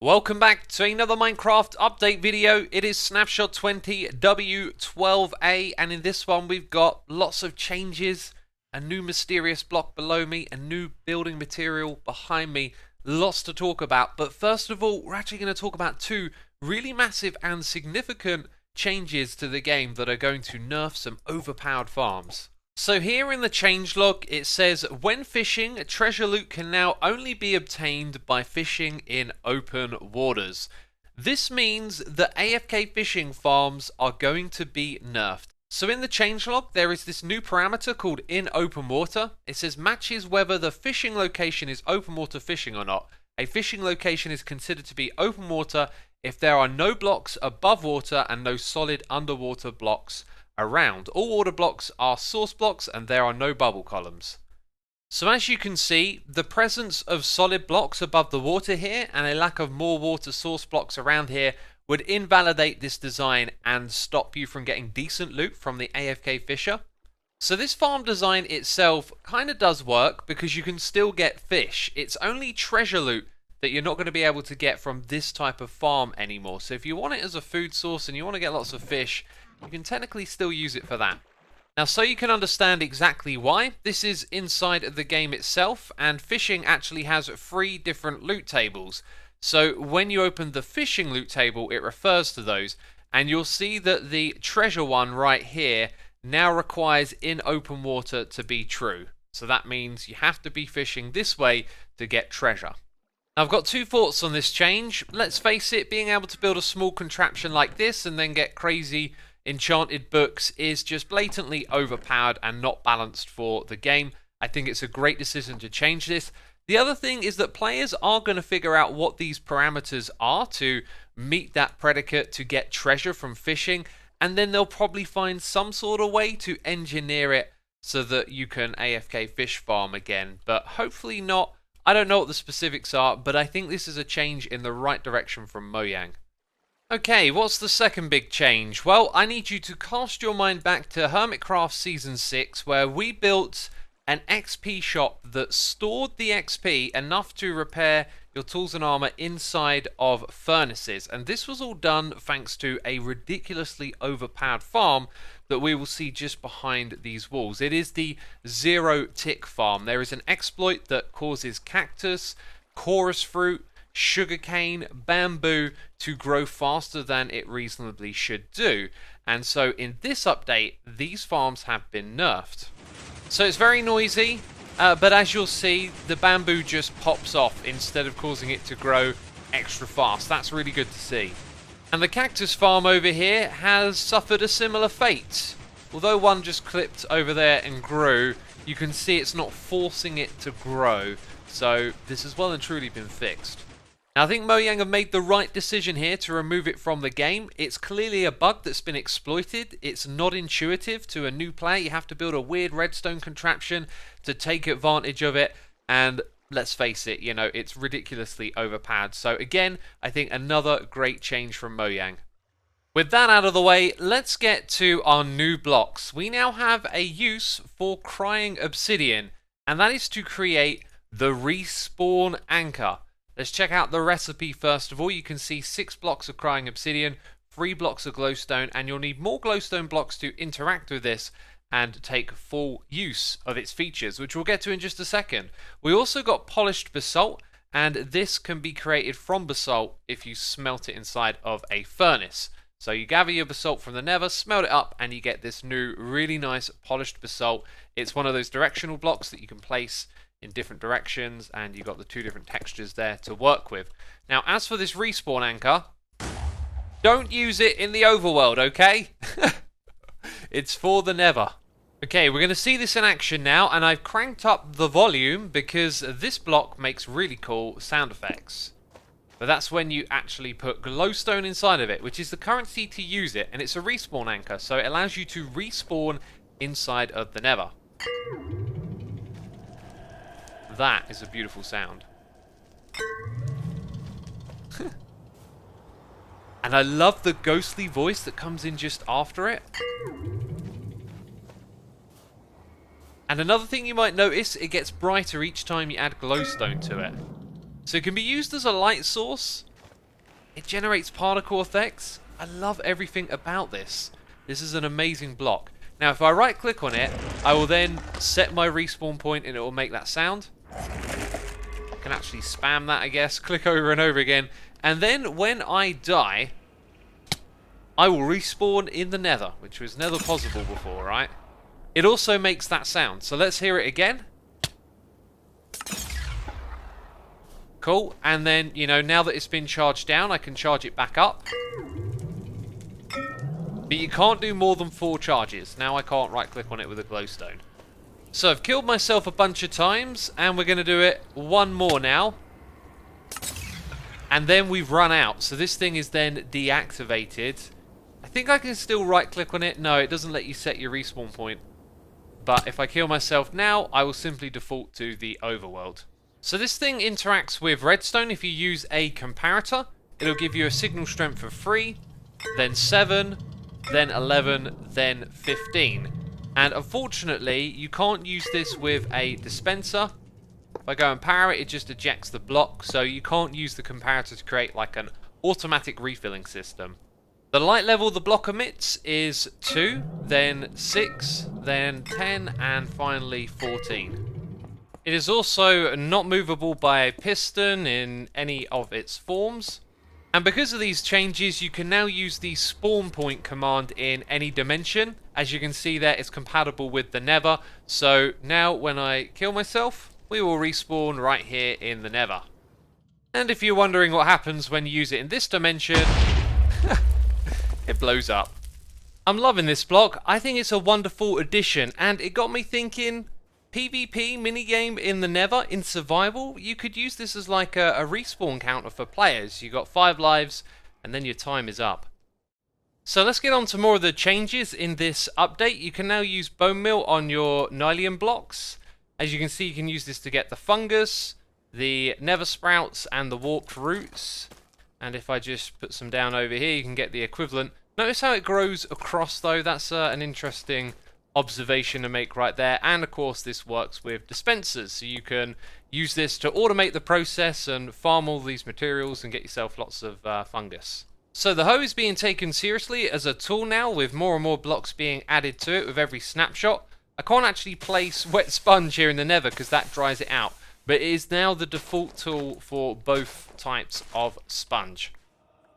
Welcome back to another Minecraft update video. It is Snapshot 20 W12A, and in this one we've got lots of changes, a new mysterious block below me, a new building material behind me, lots to talk about. But first of all, we're actually going to talk about two really massive and significant changes to the game that are going to nerf some overpowered farms. So here in the changelog it says, when fishing, treasure loot can now only be obtained by fishing in open waters. This means that AFK fishing farms are going to be nerfed. So in the changelog there is this new parameter called in open water. It says matches whether the fishing location is open water fishing or not. A fishing location is considered to be open water if there are no blocks above water and no solid underwater blocks around. All water blocks are source blocks and there are no bubble columns. So as you can see, the presence of solid blocks above the water here and a lack of more water source blocks around here would invalidate this design and stop you from getting decent loot from the AFK fisher. So this farm design itself kind of does work because you can still get fish. It's only treasure loot that you're not going to be able to get from this type of farm anymore. So if you want it as a food source and you want to get lots of fish, you can technically still use it for that. Now, so you can understand exactly why, this is inside of the game itself, and fishing actually has 3 different loot tables. So when you open the fishing loot table, it refers to those, and you'll see that the treasure one right here now requires in open water to be true. So that means you have to be fishing this way to get treasure. Now, I've got 2 thoughts on this change. Let's face it, being able to build a small contraption like this and then get crazy enchanted books is just blatantly overpowered and not balanced for the game. I think it's a great decision to change this. The other thing is that players are going to figure out what these parameters are to meet that predicate to get treasure from fishing, and then they'll probably find some sort of way to engineer it so that you can AFK fish farm again, but hopefully not. I don't know what the specifics are, but I think this is a change in the right direction from Mojang. Okay, what's the second big change? Well, I need you to cast your mind back to Hermitcraft Season 6, where we built an XP shop that stored the XP enough to repair your tools and armor inside of furnaces. And this was all done thanks to a ridiculously overpowered farm that we will see just behind these walls. It is the Zero Tick farm. There is an exploit that causes cactus, chorus fruit, sugarcane, bamboo to grow faster than it reasonably should do. And so in this update, these farms have been nerfed. So it's very noisy, but as you'll see, the bamboo just pops off instead of causing it to grow extra fast. That's really good to see. And the cactus farm over here has suffered a similar fate. Although one just clipped over there and grew, you can see it's not forcing it to grow. So this has well and truly been fixed. Now, I think Mojang have made the right decision here to remove it from the game. It's clearly a bug that's been exploited. It's not intuitive to a new player. You have to build a weird redstone contraption to take advantage of it. And let's face it, you know, it's ridiculously overpowered. So again, I think another great change from Mojang. With that out of the way, let's get to our new blocks. We now have a use for crying obsidian, and that is to create the respawn anchor. Let's check out the recipe first of all. You can see 6 blocks of crying obsidian, 3 blocks of glowstone, and you'll need more glowstone blocks to interact with this and take full use of its features, which we'll get to in just a second. We also got polished basalt, and this can be created from basalt if you smelt it inside of a furnace. So you gather your basalt from the nether, smelt it up, and you get this new really nice polished basalt. It's one of those directional blocks that you can place in different directions, and you've got the 2 different textures there to work with. Now, as for this respawn anchor, don't use it in the overworld, okay? It's for the nether. Okay, we're going to see this in action now, and I've cranked up the volume because this block makes really cool sound effects. But that's when you actually put glowstone inside of it, which is the currency to use it, and it's a respawn anchor, so it allows you to respawn inside of the nether. That is a beautiful sound. And I love the ghostly voice that comes in just after it. And another thing you might notice, it gets brighter each time you add glowstone to it. So it can be used as a light source, It generates particle effects. I love everything about this. This is an amazing block. Now, if I right click on it, I will then set my respawn point and it will make that sound. I can actually spam that, I guess. Click over and over again. And then when I die, I will respawn in the nether, which was never possible before, right? It also makes that sound. So let's hear it again. Cool. And then, you know, now that it's been charged down, I can charge it back up. But you can't do more than 4 charges. Now I can't right click on it with a glowstone. So I've killed myself a bunch of times, and we're going to do it one more now. And then we've run out. So this thing is then deactivated. I think I can still right click on it. No, it doesn't let you set your respawn point. But if I kill myself now, I will simply default to the overworld. So this thing interacts with redstone. If you use a comparator, it'll give you a signal strength of 3, then 7, then 11, then 15. And unfortunately, you can't use this with a dispenser. If I go and power it, it just ejects the block, so you can't use the comparator to create like an automatic refilling system. The light level the block emits is 2, then 6, then 10, and finally 14. It is also not movable by a piston in any of its forms. And because of these changes, you can now use the spawn point command in any dimension. As you can see there, it's compatible with the nether. So now when I kill myself, we will respawn right here in the nether. And if you're wondering what happens when you use it in this dimension, it blows up. I'm loving this block. I think it's a wonderful addition, and it got me thinking, PvP minigame in the nether, in survival, you could use this as like a respawn counter for players. You got 5 lives, and then your time is up. So let's get on to more of the changes in this update. You can now use bone meal on your nylium blocks. As you can see, you can use this to get the fungus, the nether sprouts, and the warped roots. And if I just put some down over here, you can get the equivalent. Notice how it grows across though. That's an interesting observation to make right there. And of course this works with dispensers, so you can use this to automate the process and farm all these materials and get yourself lots of fungus. So the hoe is being taken seriously as a tool now, with more and more blocks being added to it with every snapshot. I can't actually place wet sponge here in the nether because that dries it out, but it is now the default tool for both types of sponge.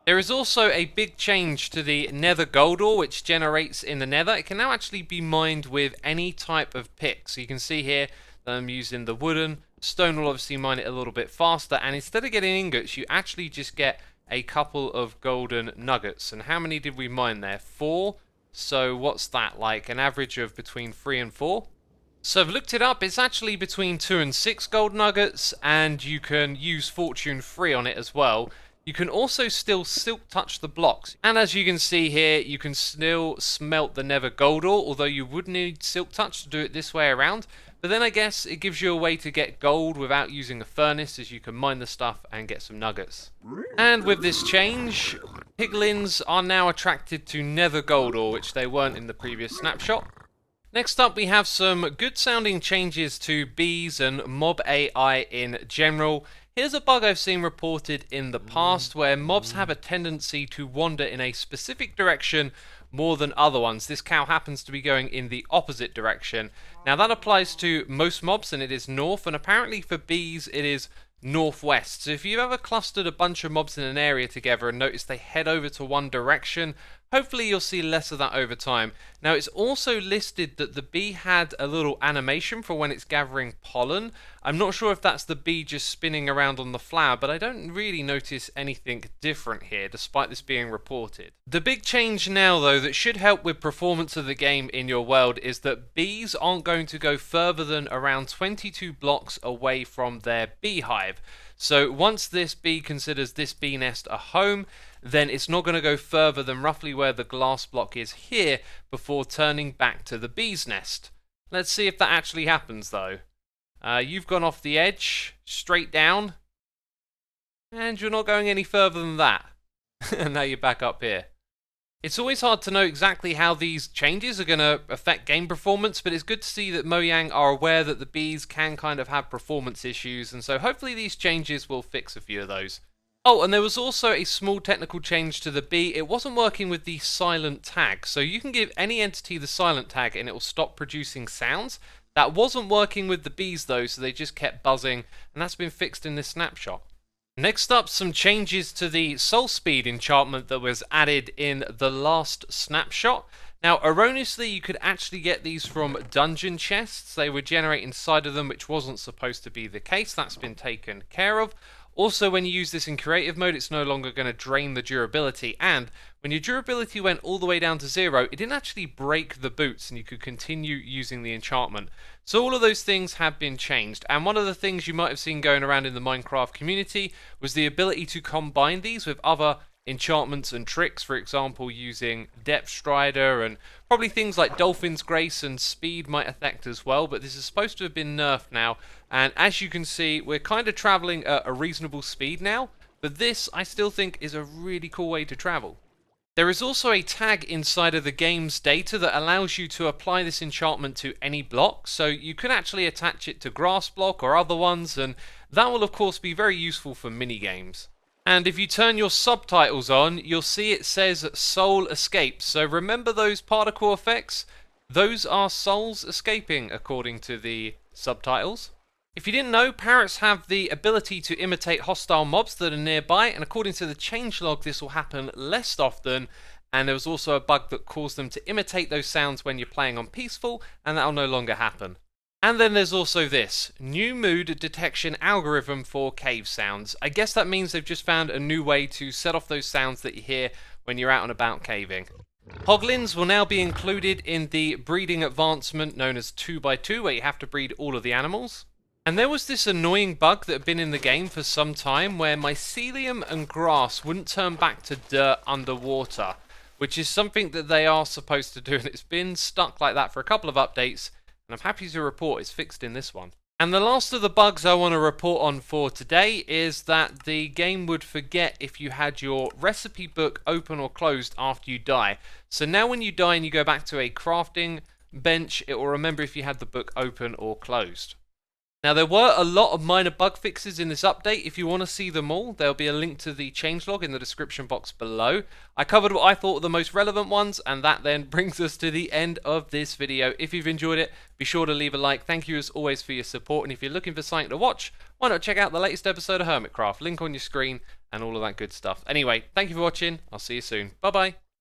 There is also a big change to the nether gold ore, which generates in the nether. It can now actually be mined with any type of pick. So you can see here that I'm using the wooden. Stone will obviously mine it a little bit faster, and instead of getting ingots, you actually just get a couple of golden nuggets. And how many did we mine there? 4. So what's that, like an average of between 3 and 4? So I've looked it up. It's actually between 2 and 6 gold nuggets, and you can use fortune 3 on it as well. You can also still silk touch the blocks, and as you can see here, you can still smelt the nether gold ore, although you would need silk touch to do it this way around. But then I guess it gives you a way to get gold without using a furnace, as you can mine the stuff and get some nuggets. And with this change, piglins are now attracted to nether gold ore, which they weren't in the previous snapshot. Next up, we have some good sounding changes to bees and mob AI in general. Here's a bug I've seen reported in the past where mobs have a tendency to wander in a specific direction more than other ones. This cow happens to be going in the opposite direction. Now that applies to most mobs, and it is north, and apparently for bees it is northwest. So if you've ever clustered a bunch of mobs in an area together and noticed they head over to one direction, hopefully you'll see less of that over time. Now it's also listed that the bee had a little animation for when it's gathering pollen. I'm not sure if that's the bee just spinning around on the flower, but I don't really notice anything different here despite this being reported. The big change now though that should help with performance of the game in your world is that bees aren't going to go further than around 22 blocks away from their beehive. So once this bee considers this bee nest a home, then it's not going to go further than roughly where the glass block is here before turning back to the bee's nest. Let's see if that actually happens though. You've gone off the edge, straight down, and you're not going any further than that. And now you're back up here. It's always hard to know exactly how these changes are going to affect game performance, but it's good to see that Mojang are aware that the bees can kind of have performance issues, and so hopefully these changes will fix a few of those. Oh, and there was also a small technical change to the bee. It wasn't working with the silent tag. So you can give any entity the silent tag and it will stop producing sounds. That wasn't working with the bees though, so they just kept buzzing, and that's been fixed in this snapshot. Next up, some changes to the soul speed enchantment that was added in the last snapshot. Now, erroneously, you could actually get these from dungeon chests. They would generate inside of them, which wasn't supposed to be the case. That's been taken care of. Also, when you use this in creative mode, it's no longer going to drain the durability, and when your durability went all the way down to 0, it didn't actually break the boots, and you could continue using the enchantment. So all of those things have been changed, and one of the things you might have seen going around in the Minecraft community was the ability to combine these with other enchantments and tricks, for example using Depth Strider, and probably things like Dolphin's Grace and Speed might affect as well, but this is supposed to have been nerfed now, and as you can see we're kind of travelling at a reasonable speed now, but this I still think is a really cool way to travel. There is also a tag inside of the game's data that allows you to apply this enchantment to any block, so you can actually attach it to grass block or other ones, and that will of course be very useful for mini games. And if you turn your subtitles on, you'll see it says soul escapes. So remember those particle effects? Those are souls escaping according to the subtitles. If you didn't know, parrots have the ability to imitate hostile mobs that are nearby, and according to the changelog this will happen less often, and there was also a bug that caused them to imitate those sounds when you're playing on peaceful, and that'll no longer happen. And then there's also this, new mood detection algorithm for cave sounds. I guess that means they've just found a new way to set off those sounds that you hear when you're out and about caving. Hoglins will now be included in the breeding advancement known as 2x2, where you have to breed all of the animals. And there was this annoying bug that had been in the game for some time where mycelium and grass wouldn't turn back to dirt underwater, which is something that they are supposed to do, and it's been stuck like that for a couple of updates. And I'm happy to report it's fixed in this one. And the last of the bugs I want to report on for today is that the game would forget if you had your recipe book open or closed after you die. So now when you die and you go back to a crafting bench, it will remember if you had the book open or closed. Now there were a lot of minor bug fixes in this update. If you want to see them all, there'll be a link to the changelog in the description box below. I covered what I thought were the most relevant ones, and that then brings us to the end of this video. If you've enjoyed it, be sure to leave a like. Thank you as always for your support, and if you're looking for something to watch, why not check out the latest episode of Hermitcraft, link on your screen and all of that good stuff. Anyway, thank you for watching, I'll see you soon. Bye bye.